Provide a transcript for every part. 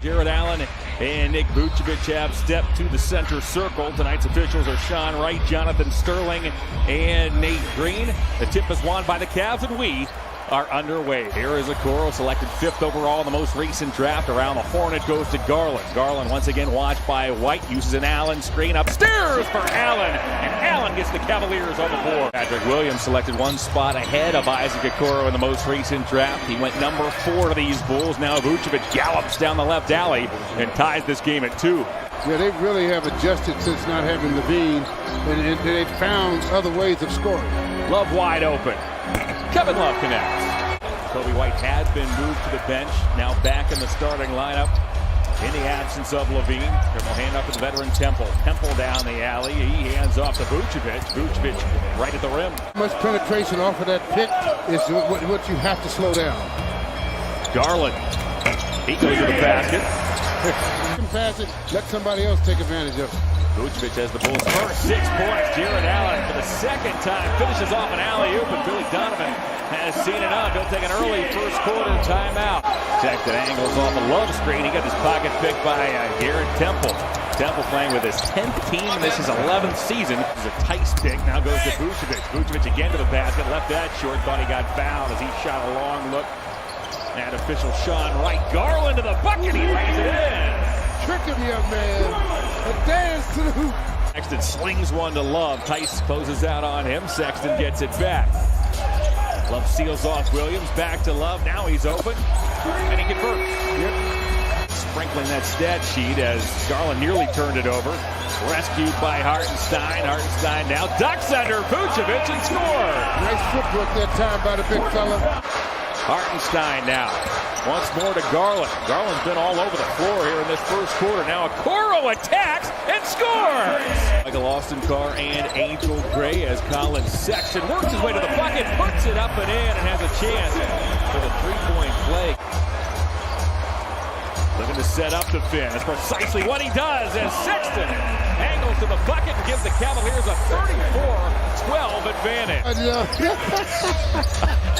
Jared Allen and Nick Vucevic have stepped to the center circle. Tonight's officials are Sean Wright, Jonathan Sterling, and Nate Green. The tip is won by the Cavs, and we are underway. Here is Okoro, selected 5th overall in the most recent draft. Around the horn it goes to Garland. Garland once again watched by White, uses an Allen screen upstairs for Allen, and Allen gets the Cavaliers on the board. Patrick Williams selected one spot ahead of Isaac Okoro in the most recent draft. He went number 4 to these Bulls. Now Vucevic gallops down the left alley and ties this game at 2. Yeah, they really have adjusted since not having Levine, and they've found other ways of scoring. Love wide open. Kevin Love connects. Kobe White had been moved to the bench, now back in the starting lineup in the absence of Levine. They'll hand up to the veteran Temple. Temple down the alley. He hands off to Vucevic. Vucevic right at the rim. Much penetration off of that pick is what you have to slow down. Garland. He goes to the basket. You can pass it, let somebody else take advantage of it. Vucevic has the Bulls' first 6 points. Jared Allen for the second time finishes off an alley-oop, and Billy Donovan has seen enough. He'll take an early first quarter timeout. Sexton angles off a Love screen. He got his pocket picked by Garrett Temple. Temple playing with his 10th team. This is 11th season. This is a tight pick. Now goes to Vucevic. Vucevic again to the basket. Left that short. Thought he got fouled as he shot a long look. And official Sean Wright. Garland to the bucket. He lays it in. Tricking me up, man. A dance to the hoop. Sexton slings one to Love. Tice closes out on him. Sexton gets it back. Love seals off Williams. Back to Love. Now he's open. And he converts. Yep. Sprinkling that stat sheet as Garland nearly turned it over. Rescued by Hartenstein. Hartenstein now ducks under Vucevic and scores. Nice footwork that time by the big fella. Hartenstein now. Once more to Garland. Garland's been all over the floor here in this first quarter. Now Okoro attacks and scores! Michael Austin Carr and Angel Gray as Colin Sexton works his way to the bucket, puts it up and in, and has a chance for the 3-point play. Looking to set up the Finn. That's precisely what he does as Sexton angles to the bucket and gives the Cavaliers a 34-12 advantage.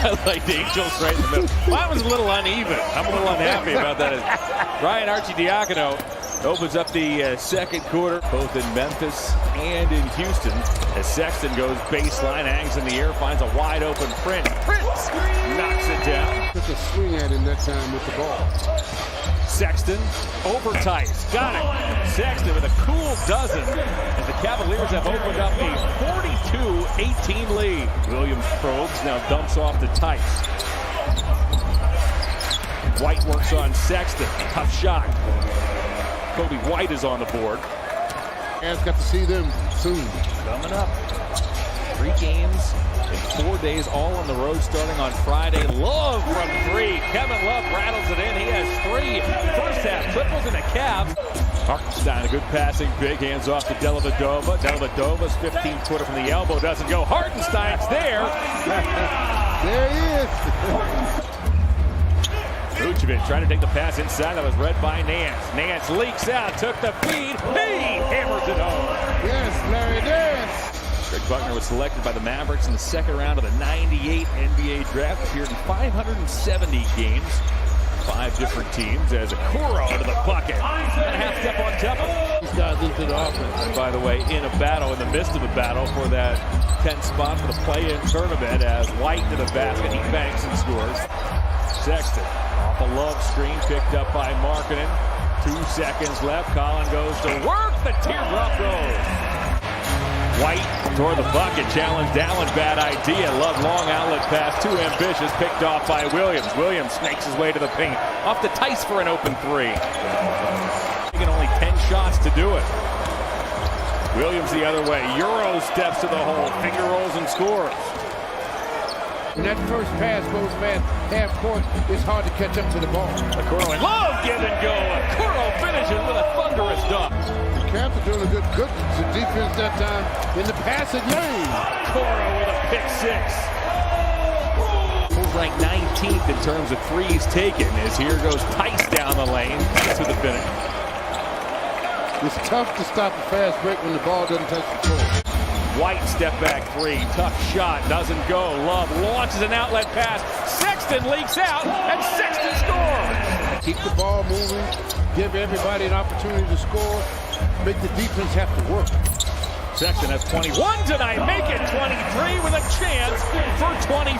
I like the Angels right in the middle. Mine was a little uneven. I'm a little unhappy about that. Ryan Arcidiacono opens up the second quarter, both in Memphis and in Houston, as Sexton goes baseline, hangs in the air, finds a wide open Prince. Prince knocks it down. Took a swing at him that time with the ball. Sexton over Tice. Got it. Sexton with a cool dozen as the Cavaliers have opened up a 42-18 lead. Williams probes, now dumps off to Tice. White works on Sexton. Tough shot. Kobe White is on the board. Cavs got to see them soon. Coming up. 3 games in 4 days, all on the road starting on Friday. Love from 3. Kevin Love rattles it in. He has 3. First half triples in the Cavs. Hartenstein, a good passing big, hands off to Dellavedova. Dellavedova's 15-footer from the elbow doesn't go. Hartenstein's there. There he is. Vucevic trying to take the pass inside. That was read by Nance. Nance leaks out, took the feed. He hammers it home. Yes, Larry Nance. Greg Buckner was selected by the Mavericks in the second round of the '98 NBA draft. Appeared in 570 games. 5 different teams as Okoro to the bucket. And a half step on Temple. These guys into the offense. And by the way, in a battle, in the midst of a battle for that 10th spot for the play-in tournament, as White to the basket, he banks and scores. Sexton off a Love screen, picked up by Markkanen. 2 seconds left. Colin goes to work. The teardrop goes. White toward the bucket, challenged Allen, bad idea. Love long outlet pass, too ambitious, picked off by Williams. Williams snakes his way to the paint, off to Tice for an open 3. Taking only 10 shots to do it. Williams the other way, Euro steps to the hole, finger rolls and scores. When that first pass goes past half court, it's hard to catch up to the ball. Okoro and Love give and go. Okoro finishes with a thunderous dunk. The Cavs are doing a good defense that time in the passing lane. Okoro with a pick 6. Bulls ranked 19th in terms of threes taken as here goes Tice down the lane to the finish. It's tough to stop a fast break when the ball doesn't touch the floor. White step back 3, tough shot, doesn't go. Love launches an outlet pass. Sexton leaks out, and Sexton scores. Keep the ball moving. give everybody an opportunity to score, make the defense have to work. Sexton has 21 tonight, make it 23 with a chance for 24.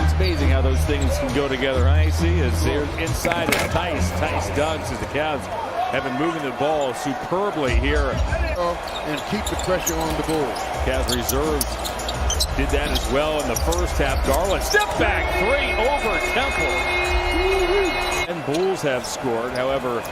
It's amazing how those things can go together. I see as they're inside is Tice Duggs as the Cavs have been moving the ball superbly here. And keep the pressure on the Bulls. Cavs reserves did that as well in the first half. Garland step back three over Temple. And Bulls have scored. However,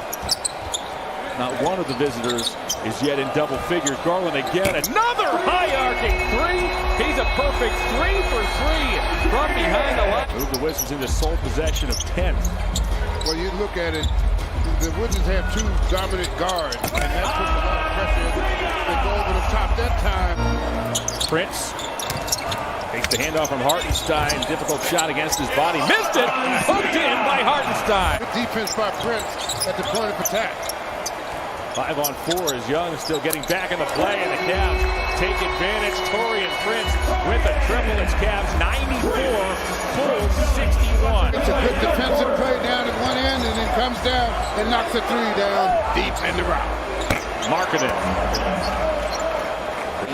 not one of the visitors is yet in double figures. Garland again, another high-arcing three. He's a perfect 3 for 3 from behind the line. Move the Wizards into sole possession of 10. Well, you look at it, the Wizards have two dominant guards, and that puts a lot of pressure. They go over the top that time. Prince takes the handoff from Hartenstein. Difficult shot against his body. Missed it. Hooked in by Hartenstein. Good defense by Prince at the point of attack. 5 on 4 as Young still getting back in the play, and the Cavs take advantage. Taurean Prince with a triple. It's Cavs 94, Bulls 61. It's a good defensive play down at one end, and then comes down and knocks a three down deep in the route. Marketing.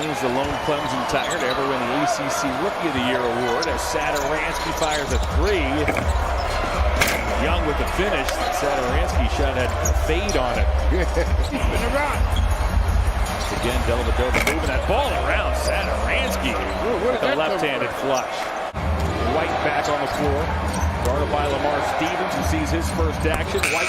He's the lone Clemson Tiger to ever win the ACC Rookie of the Year award as Satoransky fires a three. Young with the finish. Satoransky shot had a fade on it. Deep in the route. Again, Dellavedova moving that ball around. Satoransky with a left-handed flush. White back on the floor. Guarded by Lamar Stevens, who sees his first action. White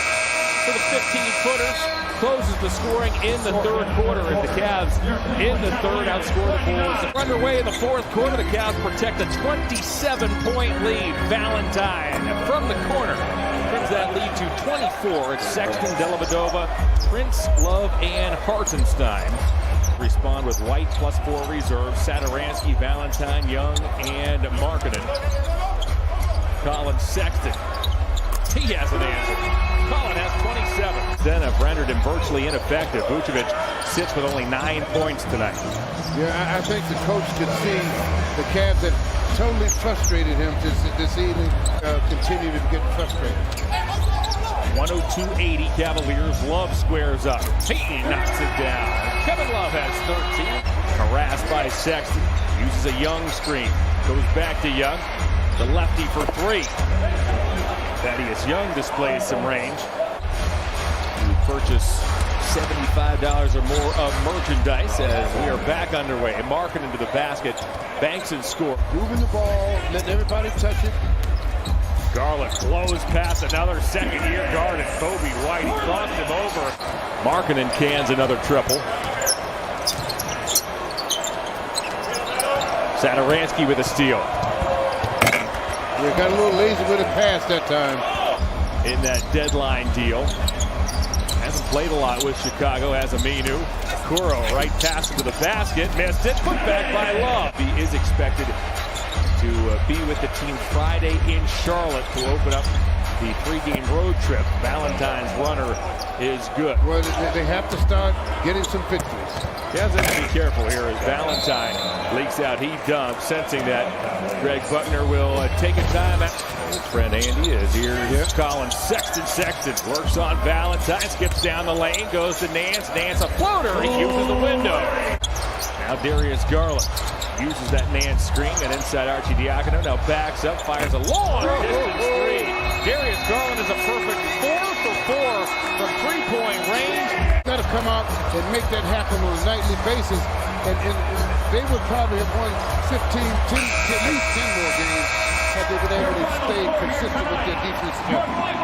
for the 15-footer. Closes the scoring in the third quarter as the Cavs in the third outscore the Bulls. Underway in the fourth quarter, the Cavs protect a 27-point lead. Valentine from the corner brings that lead to 24. It's Sexton, Dellavedova, Prince, Love, and Hartenstein. Respond with White +4 reserves. Satoransky, Valentine, Young, and Markkanen. Colin Sexton. He has an answer. Colin has 27. Then have rendered him virtually ineffective. Vucevic sits with only 9 points tonight. Yeah, I think the coach could see the Cavs that totally frustrated him this evening. Continue to get frustrated. 102-80 Cavaliers. Love squares up. He knocks it down. Kevin Love has 13. Harassed by Sexton. Uses a Young screen. Goes back to Young. The lefty for three. Thaddeus Young displays some range. We purchase $75 or more of merchandise as we are back underway. Marking into the basket. Banks and score. Moving the ball, letting everybody touch it. Garland blows past another second-year guard at Kobe White. He crossed him over. Markkanen cans another triple. Satoransky with a steal. We got a little lazy with a pass that time. In that deadline deal. Hasn't played a lot with Chicago, has Aminu. Kuro right pass into the basket, missed it, put back by Love. He is expected to be with the team Friday in Charlotte to open up the 3-game road trip. Valentine's runner is good. Well, they have to start getting some victories. Cavs have to be careful here as Valentine leaks out. He dumps, sensing that Greg Buckner will take a timeout. His friend Andy is here. Here's Colin Sexton. Sexton works on Valentine, skips down the lane, goes to Nance. Nance a floater. He uses the window. Now Darius Garland uses that Nance screen, and inside Arcidiacono now backs up, fires a long distance three. Darius Garland is a perfect 4 for 4 from three-point range. Got to come out and make that happen on a nightly basis, and they would probably have won 15, 10, at least 10 more games had they been able to stay consistent with their defensive effort.